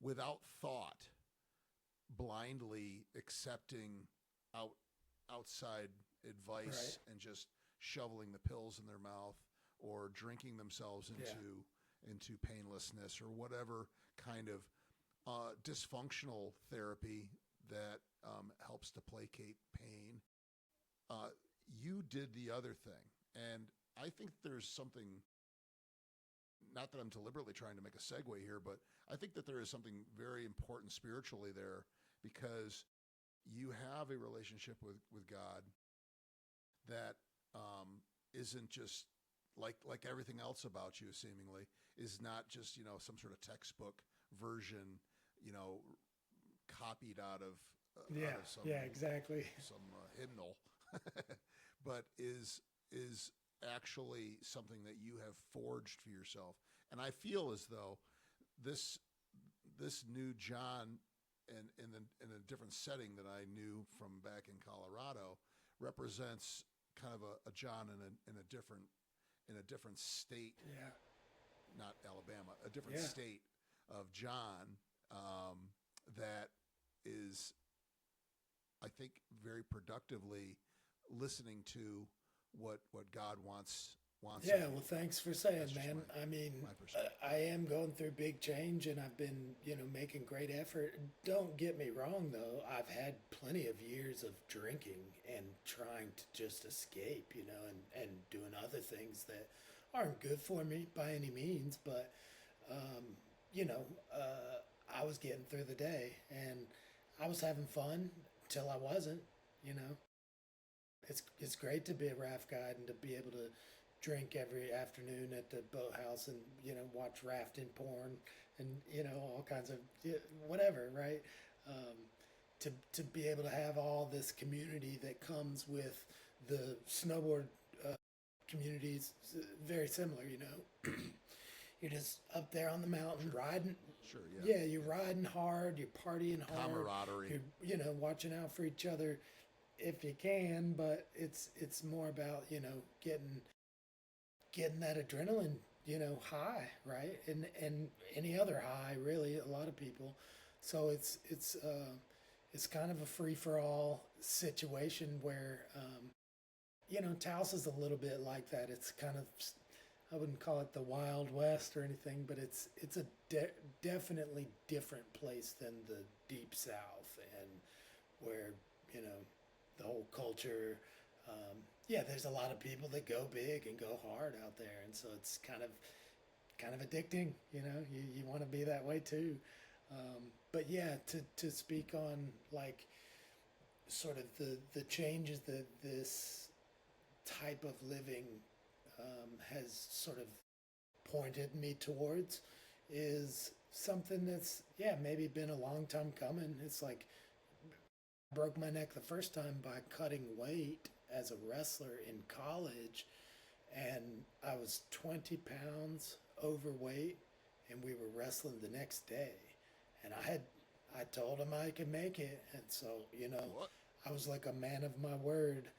without thought, blindly accepting outside advice and just shoveling the pills in their mouth, or drinking themselves into painlessness, or whatever kind of dysfunctional therapy that helps to placate pain. You did the other thing, and I think there's something. Not that I'm deliberately trying to make a segue here, but I think that there is something very important spiritually there, because you have a relationship with God that isn't just like everything else about you, seemingly, is not just some sort of textbook version, copied out of some exactly some hymnal, but is actually something that you have forged for yourself. And I feel as though this new John, in a different setting that I knew from back in Colorado, represents kind of a John in a different state, not Alabama, a different state of John, that is, I think, very productively listening to what God wants. Yeah, well, thanks for saying, man. I mean, I am going through big change, and I've been, making great effort. Don't get me wrong, though. I've had plenty of years of drinking and trying to just escape, and doing other things that aren't good for me by any means. But, I was getting through the day, and I was having fun till I wasn't, It's great to be a raft guide and to be able to drink every afternoon at the boathouse, and watch rafting porn, and all kinds of whatever, right? To be able to have all this community that comes with the snowboard communities, very similar. You're just up there on the mountain riding. Sure, yeah. Yeah, you're riding hard, you're partying hard, Camaraderie. You're watching out for each other if you can, but it's more about getting that adrenaline high, right? And any other high, really, a lot of people. So it's kind of a free for all situation where Taos is a little bit like that. It's kind of, I wouldn't call it the Wild West or anything, but it's a definitely different place than the Deep South, and where the whole culture. There's a lot of people that go big and go hard out there, and so it's kind of addicting. You want to be that way too. But yeah, to speak on like sort of the changes that this type of living has sort of pointed me towards is something that's, yeah, maybe been a long time coming. It's like I broke my neck the first time by cutting weight as a wrestler in college, and I was 20 pounds overweight, and we were wrestling the next day, and I told him I could make it, and so What? I was like a man of my word,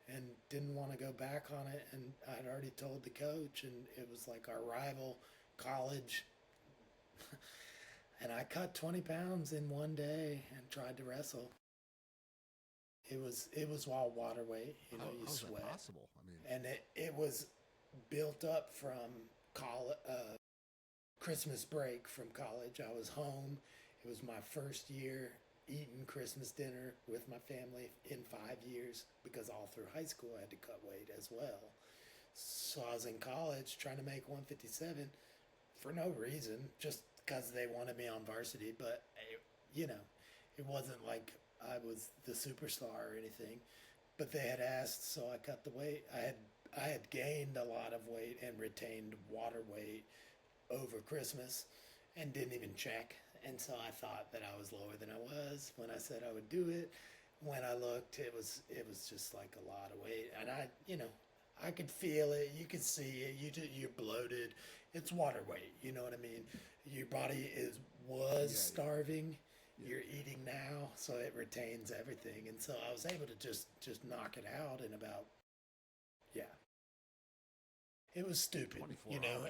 and didn't want to go back on it, and I'd already told the coach, and it was like our rival college, and I cut 20 pounds in one day and tried to wrestle. It was all water weight, you How's sweat, that possible? I mean, and it was built up from college, Christmas break from college. I was home. It was my first year eating Christmas dinner with my family in 5 years, because all through high school I had to cut weight as well. So I was in college trying to make 157 for no reason, just because they wanted me on varsity. But it wasn't like I was the superstar or anything. But they had asked, so I cut the weight. I had gained a lot of weight and retained water weight over Christmas, and didn't even check. And so I thought that I was lower than I was when I said I would do it. When I looked, it was just like a lot of weight, and I could feel it. You could see it. You're bloated. It's water weight. You know what I mean? Your body was starving. Yeah. You're eating now, so it retains everything. And so I was able to just knock it out in about, yeah. It was stupid,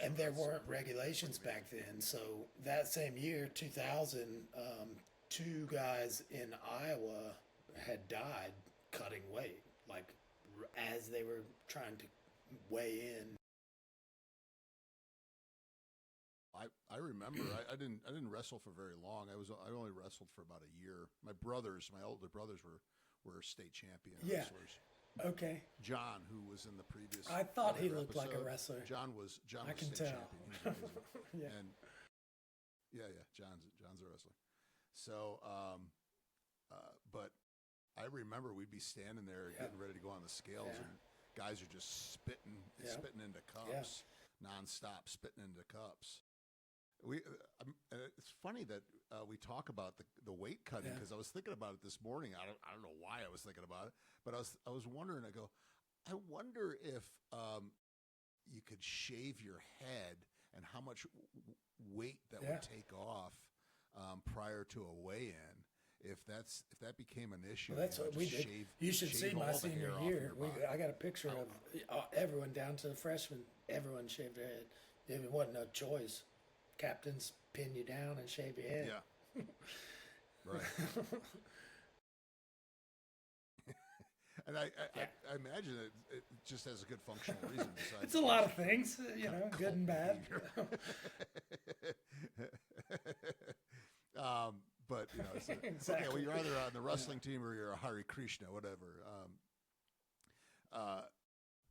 and there weren't regulations back then. So that same year, 2000, two guys in Iowa had died cutting weight, like as they were trying to weigh in. I remember I didn't wrestle for very long. I only wrestled for about a year. My older brothers were state champion wrestlers. Okay. John, who was in the previous, I thought he looked like a wrestler. John was I can state tell. champion. Yeah. And yeah, John's a wrestler. So, but I remember we'd be standing there getting ready to go on the scales, and guys are just spitting into cups, nonstop, spitting into cups. It's funny that we talk about the weight cutting, because I was thinking about it this morning. I don't know why I was thinking about it, but I was wondering. I wonder if you could shave your head, and how much weight that would take off prior to a weigh-in. If that became an issue, well, that's what we did. You should see my senior year. I got a picture of everyone down to the freshmen. Everyone shaved their head. There wasn't no choice. Captains pin you down and shave your head. Yeah. Right. And I imagine it just has a good functional reason. Besides it's a lot of things, good and bad. But it's exactly. Okay. Well, you're either on the wrestling team or you're a Hare Krishna, whatever.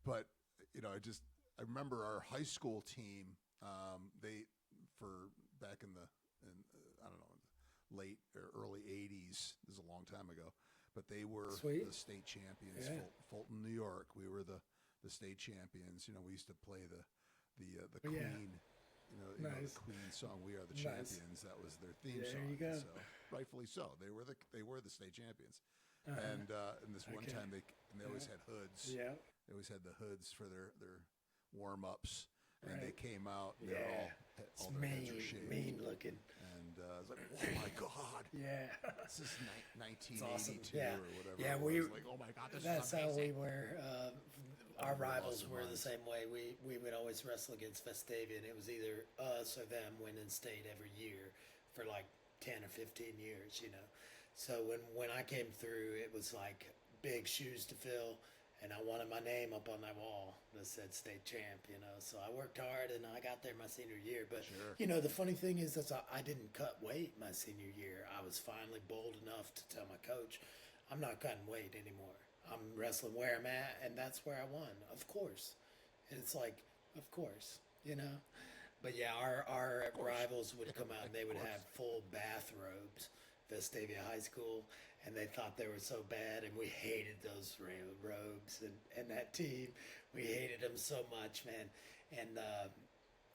But I remember our high school team. Back in I don't know, late or early '80s. This is a long time ago, but they were the state champions. Yeah. Fulton, New York. We were the state champions. We used to play the Queen. Nice. The Queen song, "We Are the Champions." That was their theme song. There you go. So rightfully so. They were the state champions. And this one time they always had hoods. Yeah. They always had the hoods for their warm ups. And they Right. came out. And they're all their heads are shaved. Mean looking. And I was like, "Oh my God!" Yeah. This is 1982 awesome. or whatever. Yeah, I was like, "Oh my God, that's is amazing." how we were. Our rivals were the minds. same way. We would always wrestle against Vestavia, and it was either us or them winning state every year for like 10 or 15 years. So when I came through, it was like big shoes to fill. And I wanted my name up on that wall that said state champ, So I worked hard, and I got there my senior year. But, Sure. The funny thing is that I didn't cut weight my senior year. I was finally bold enough to tell my coach, I'm not cutting weight anymore. I'm wrestling where I'm at, and that's where I won, of course. And it's like, of course, But yeah, our rivals would come out and they would have full bathrobes, Vestavia High School, and they thought they were so bad, and we hated those robes and that team. We hated them so much, man. And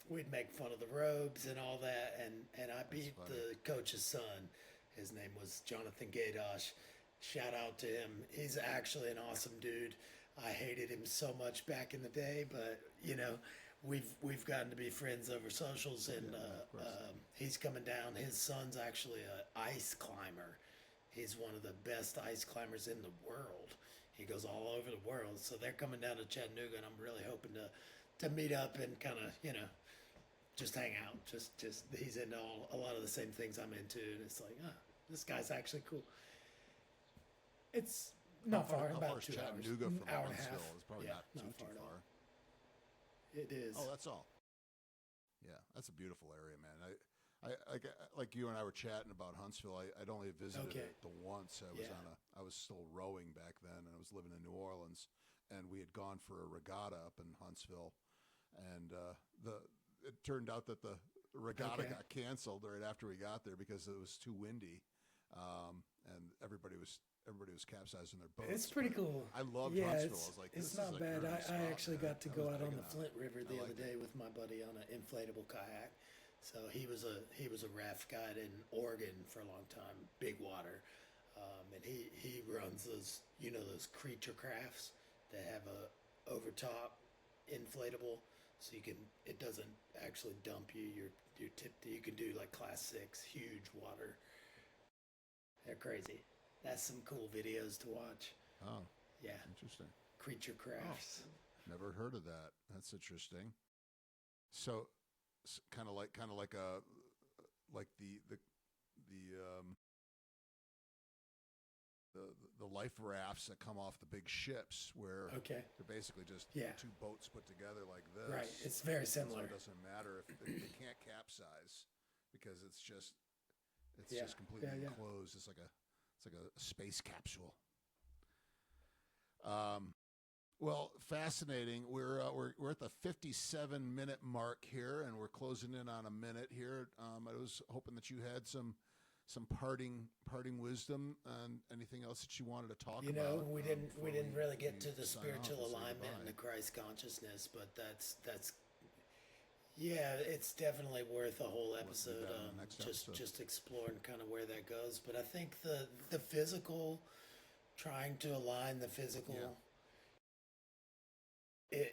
we'd make fun of the robes and all that, and I beat the coach's son. His name was Jonathan Gaydosh. Shout out to him. He's actually an awesome dude. I hated him so much back in the day, but you know, we've gotten to be friends over socials, and he's coming down. His son's actually an ice climber. He's one of the best ice climbers in the world. He goes all over the world. So they're coming down to Chattanooga, and I'm really hoping to meet up and kind of, you know, just hang out. Just he's into a lot of the same things I'm into, and it's like, this guy's actually cool. It's not far, about 2 hours. Chattanooga from hour and a half. Huntsville is probably not too far. It is. Oh, that's all. Yeah, that's a beautiful area, man. I like you and I were chatting about Huntsville. I'd only visited it the once. I was still rowing back then, and I was living in New Orleans, and we had gone for a regatta up in Huntsville, and it turned out that the regatta got canceled right after we got there because it was too windy, and everybody was capsizing their boats. It's pretty cool. I loved Huntsville. I was like, it's not bad. I actually got to go out on the Flint River the other day with my buddy on an inflatable kayak. So he was a raft guide in Oregon for a long time, big water, and he runs those those creature crafts that have a overtop inflatable, so it doesn't actually dump you. You're tipped. You can do like class 6, huge water. They're crazy. That's some cool videos to watch. Oh, yeah, interesting. Creature crafts. Oh, never heard of that. That's interesting. So, kind of like the life rafts that come off the big ships, where they're basically just two boats put together like this. Right. It's very similar. So it doesn't matter if they can't capsize because it's just completely enclosed. It's like a space capsule. Well, fascinating. We're at the 57-minute mark here, and we're closing in on a minute here. I was hoping that you had some parting wisdom and anything else that you wanted to talk about. You know, we didn't really get to the spiritual alignment and the Christ consciousness, but that's it's definitely worth a whole episode. Just exploring kind of where that goes. But I think the physical, trying to align the physical. Yeah.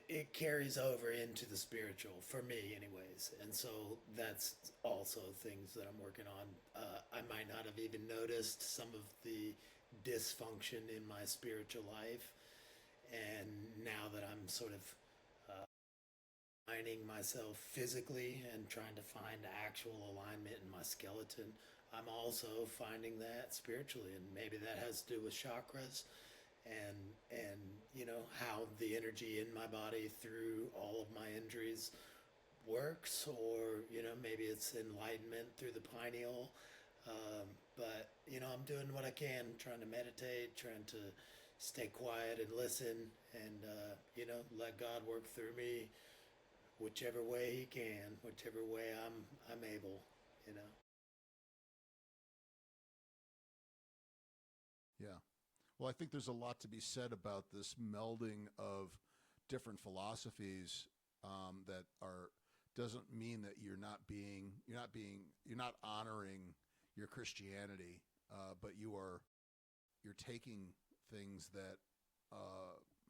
It carries over into the spiritual, for me anyways, and so that's also things that I'm working on. I might not have even noticed some of the dysfunction in my spiritual life, and now that I'm sort of aligning myself physically and trying to find actual alignment in my skeleton, I'm also finding that spiritually, and maybe that has to do with chakras. And you know how the energy in my body through all of my injuries works, or you know maybe it's enlightenment through the pineal. But you know I'm doing what I can, trying to meditate, trying to stay quiet and listen, and you know let God work through me, whichever way He can, whichever way I'm able. You know. Yeah. Well, I think there's a lot to be said about this melding of different philosophies that doesn't mean that you're not honoring your Christianity, but you're taking things that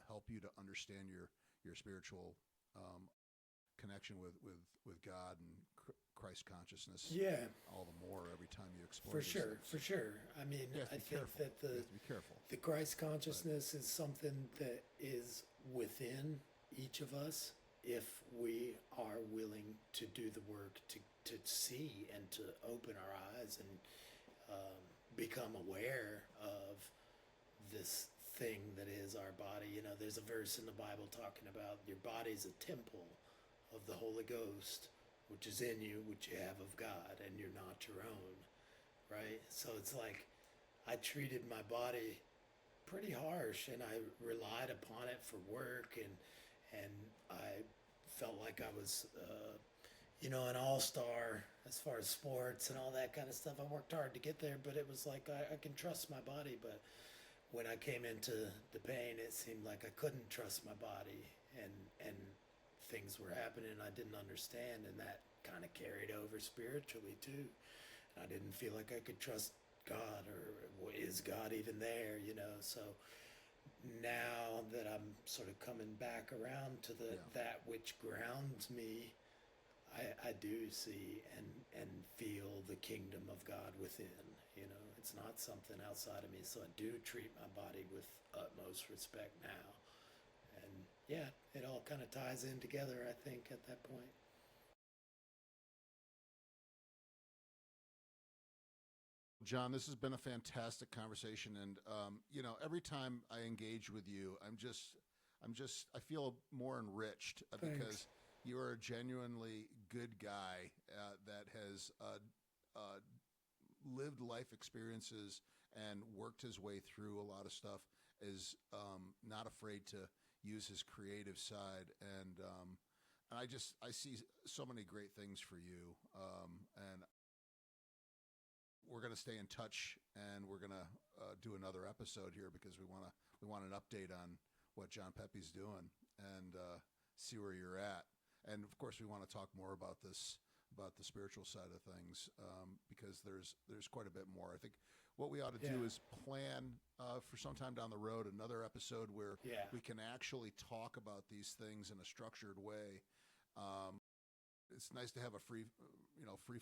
help you to understand your spiritual connection with God and Christ consciousness. Yeah, all the more every time you explore. For sure. I mean, I think that the Christ consciousness is something that is within each of us if we are willing to do the work to see and to open our eyes and become aware of this thing that is our body. You know, there's a verse in the Bible talking about your body's a temple of the Holy Ghost, which is in you, which you have of God, and you're not your own, right? So it's like I treated my body pretty harsh, and I relied upon it for work, and I felt like I was, an all-star as far as sports and all that kind of stuff. I worked hard to get there, but it was like I can trust my body. But when I came into the pain, it seemed like I couldn't trust my body, and things were happening I didn't understand, and that kind of carried over spiritually too. I didn't feel like I could trust God, or is God even there? So now that I'm sort of coming back around to that which grounds me, I do see and feel the kingdom of God within. It's not something outside of me. So I do treat my body with utmost respect now. And yeah, it all kind of ties in together, I think, at that point. John, this has been a fantastic conversation, and every time I engage with you, I feel more enriched because you are a genuinely good guy that has lived life experiences and worked his way through a lot of stuff. Is not afraid to use his creative side, and I see so many great things for you, and we're going to stay in touch, and we're going to do another episode here because we want an update on what John Pepe's doing and see where you're at. And of course, we want to talk more about the spiritual side of things because there's quite a bit more. I think what we ought to do is plan for sometime down the road another episode where we can actually talk about these things in a structured way. It's nice to have a free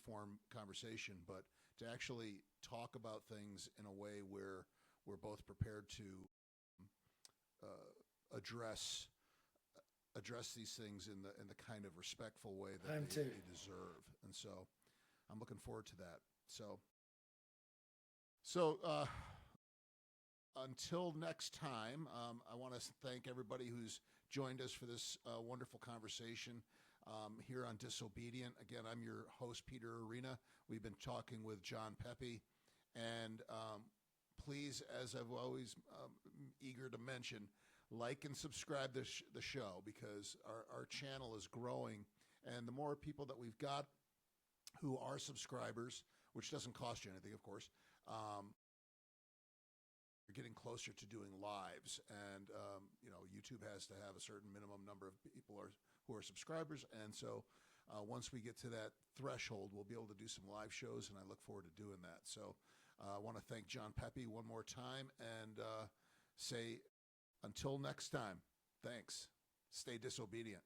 form conversation, but to actually talk about things in a way where we're both prepared to address these things in the kind of respectful way that they deserve. And so I'm looking forward to that. So until next time, I want to thank everybody who's joined us for this wonderful conversation here on Disobedient. Again, I'm your host, Peter Arena. We've been talking with John Pepe. And please, as I've always eager to mention, like and subscribe the show because our channel is growing. And the more people that we've got who are subscribers, which doesn't cost you anything, of course, we're getting closer to doing lives. And, YouTube has to have a certain minimum number of people who are subscribers. And so once we get to that threshold, we'll be able to do some live shows, and I look forward to doing that. So I want to thank John Pepe one more time and say until next time, thanks. Stay disobedient.